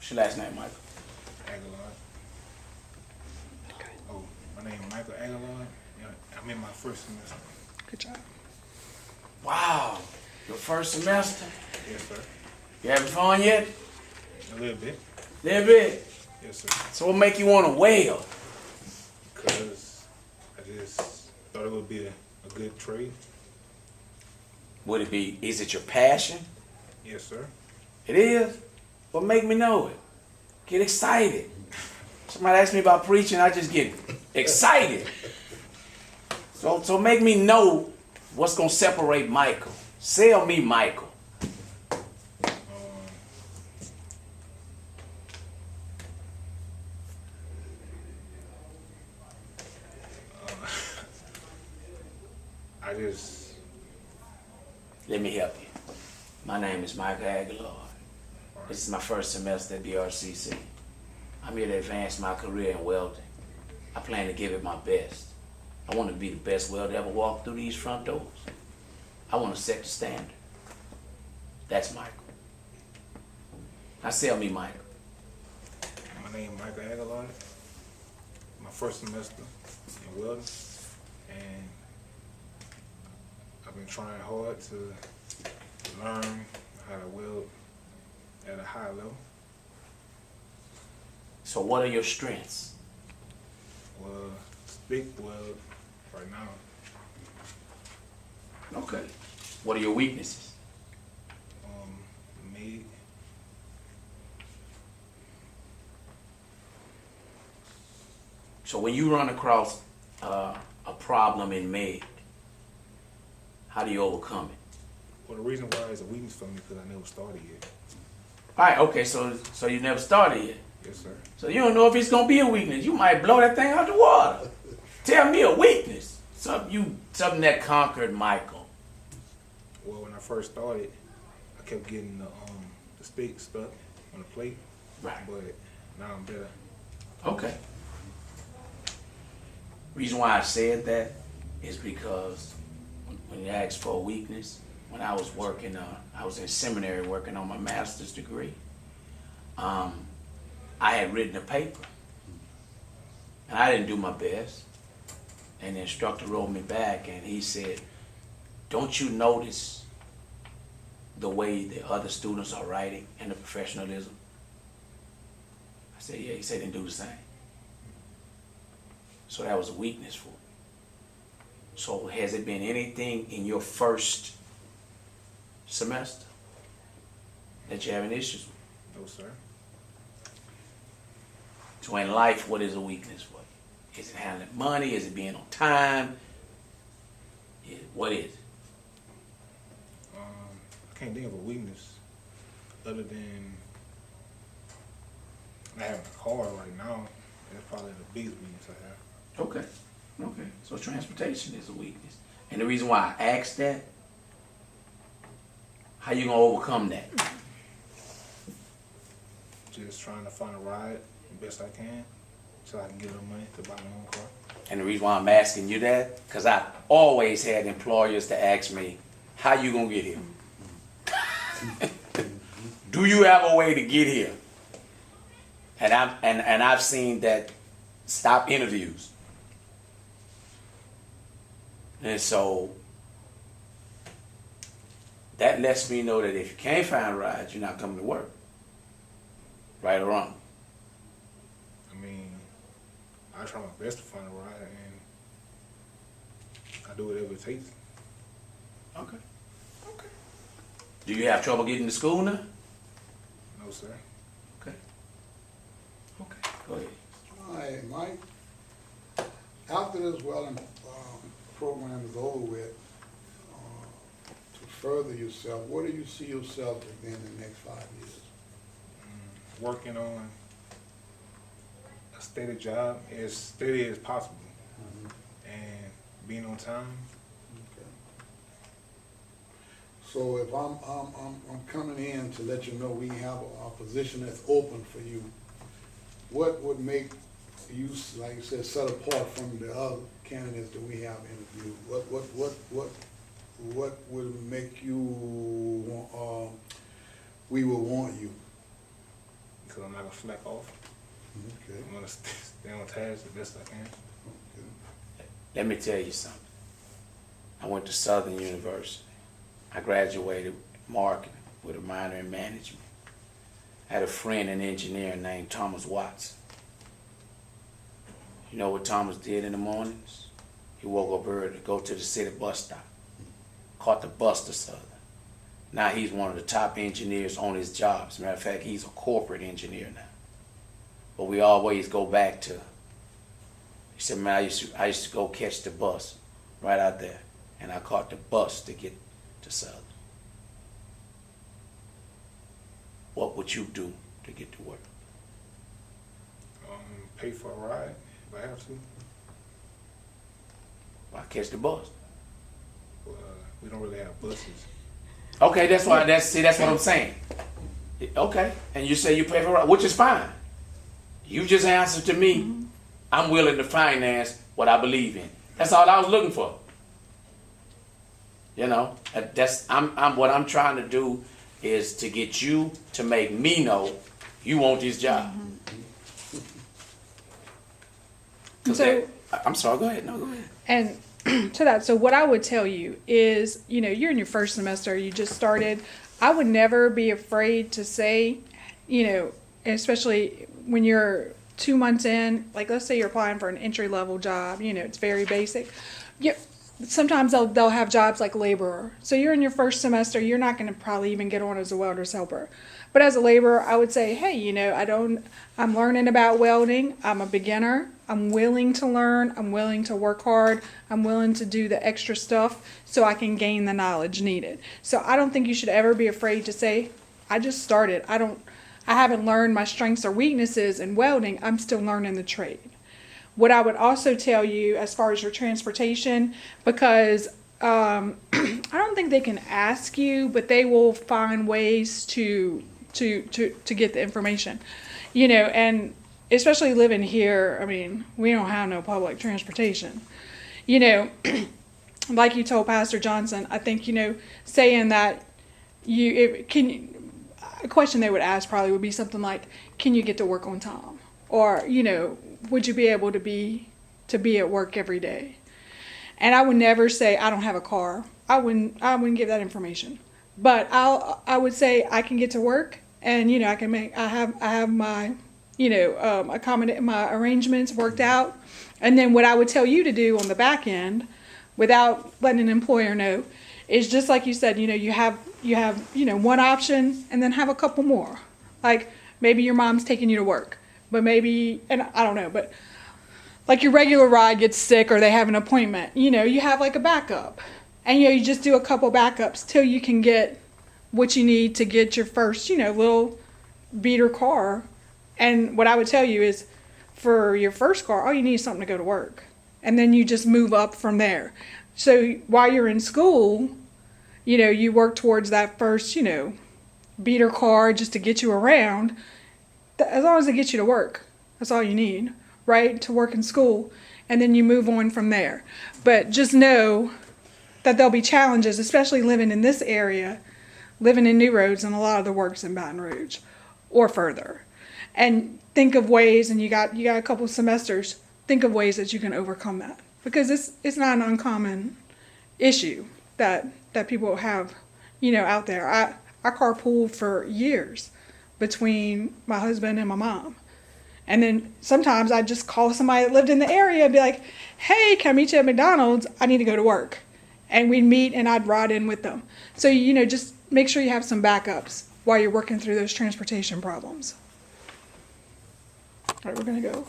What's your last name, Michael? Aguilar. Oh, my name is Michael Aguilar. Yeah, I'm in my first semester. Good job. Wow, your first semester. Yes, sir. You having fun yet? A little bit. Little bit. Yes, sir. So what make you want to wail? Because I just thought it would be a good trade. Would it be? Is it your passion? Yes, sir. It is. What make me know it? Get excited. Somebody asked me about preaching, I just get excited. So make me know what's gonna separate Michael. Sell me Michael. I just, Let me help you. My name is Michael Aguilar. This is my first semester at BRCC. I'm here to advance my career in welding. I plan to give it my best. I want to be the best welder ever walked through these front doors. I want to set the standard. That's Michael. Now sell me Michael. my name is Michael Aguilar. My first semester in welding. And I've been trying hard to learn how to weld at a high level. So what are your strengths? Well, stick weld right now. Okay. What are your weaknesses? MIG. So when you run across a problem in MIG, how do you overcome it? Well, the reason why it's a weakness for me because I never started yet. All right, okay, so you never started yet. Yes, sir. So you don't know if it's gonna be a weakness. You might blow that thing out the water. Tell me a weakness. Something that conquered Michael. Well, when I first started, I kept getting the stick stuck on the plate. Right. But now I'm better. Okay. Reason why I said that is because when you ask for a weakness, when I was working, I was in seminary working on my master's degree. I had written a paper, and I didn't do my best. And the instructor wrote me back, and he said, "Don't you notice the way the other students are writing and the professionalism?" I said, "Yeah." He said, "Then do the same." So that was a weakness for me. So has it been anything in your first semester that you're having issues with? No, sir. So in life, what is a weakness for you? Is it handling money? Is it being on time? What is it? I can't think of a weakness other than I have a car right now. That's probably the biggest weakness I have. Okay. Okay. So transportation is a weakness. And the reason why I asked that, how you gonna overcome that? Just trying to find a ride the best I can so I can get enough money to buy my own car. And the reason why I'm asking you that, because I always had employers to ask me, how you gonna get here? Do you have a way to get here? And I've seen that stop interviews. And so that lets me know that if you can't find rides, you're not coming to work. Right or wrong? I mean, I try my best to find a ride and I do whatever it takes. Okay. Okay. Do you have trouble getting to school now? No, sir. Okay. Okay. Go ahead. All right, Mike. After this welding program is over with, to further yourself, where do you see yourself in the next 5 years? Working on a steady job, as steady as possible, and being on time. Okay. So if I'm coming in to let you know we have a position that's open for you, what would make you, like you said, set apart from the other candidates that we have interviewed? What would make you we will want you? because I'm not gonna slack off. Okay. I'm gonna stay on task the best I can. Let me tell you something. I went to Southern University. I graduated marketing with a minor in management. I had a friend, an engineer named Thomas Watson. You know what Thomas did in the mornings? He woke up early to go to the city bus stop. Caught the bus to Southern. Now he's one of the top engineers on his job. As a matter of fact, he's a corporate engineer now. But we always go back to, he said, man, I used to go catch the bus right out there. And I caught the bus to get to Southern. What would you do to get to work? Pay for a ride if I have to. I catch the bus. Well, we don't really have buses. Okay, that's why. That's what I'm saying. Okay, and you say you pay for it, which is fine. You just answered to me. I'm willing to finance what I believe in. That's all I was looking for. You know, I'm what I'm trying to do is to get you to make me know you want this job. So, I'm sorry. Go ahead. No, go ahead. and to that, so what I would tell you is, you know, you're in your first semester, you just started. I would never be afraid to say, you know, especially when you're 2 months in, like let's say you're applying for an entry level job, you know, it's very basic. Yeah, sometimes they'll have jobs like laborer. So you're in your first semester, you're not going to probably even get on as a welder's helper. But as a laborer, I would say, hey, you know, I'm learning about welding. I'm a beginner. I'm willing to learn. I'm willing to work hard. I'm willing to do the extra stuff so I can gain the knowledge needed. So I don't think you should ever be afraid to say, I just started. I haven't learned my strengths or weaknesses in welding. I'm still learning the trade. What I would also tell you as far as your transportation, because I don't think they can ask you, but they will find ways to get the information, you know, and especially living here, I mean, we don't have no public transportation, you know, like you told Pastor Johnson, I think, you know, saying that a question they would ask probably would be something like, can you get to work on time? Or, you know, would you be able to be at work every day? And I would never say, I don't have a car. I wouldn't give that information. But I would say I can get to work, and you know I have my, you know, accommodate my arrangements worked out, and then what I would tell you to do on the back end, without letting an employer know, is just like you said, you know, you have you know one option, and then have a couple more. Like maybe your mom's taking you to work, but maybe, and I don't know, but like your regular ride gets sick or they have an appointment, you know, you have like a backup. And, you know, you just do a couple backups till you can get what you need to get your first, you know, little beater car. And what I would tell you is for your first car, all you need is something to go to work. And then you just move up from there. So while you're in school, you know, you work towards that first, you know, beater car just to get you around. As long as it gets you to work, that's all you need, right? To work in school. And then you move on from there. But just know that there'll be challenges, especially living in this area, living in New Roads, and a lot of the work's in Baton Rouge or further. And think of ways, and you got a couple of semesters, think of ways that you can overcome that. Because it's not an uncommon issue that people have, you know, out there. I carpooled for years between my husband and my mom. And then sometimes I'd just call somebody that lived in the area and be like, hey, can I meet you at McDonald's? I need to go to work. And we'd meet and I'd ride in with them. So, you know, just make sure you have some backups while you're working through those transportation problems. All right, we're going to go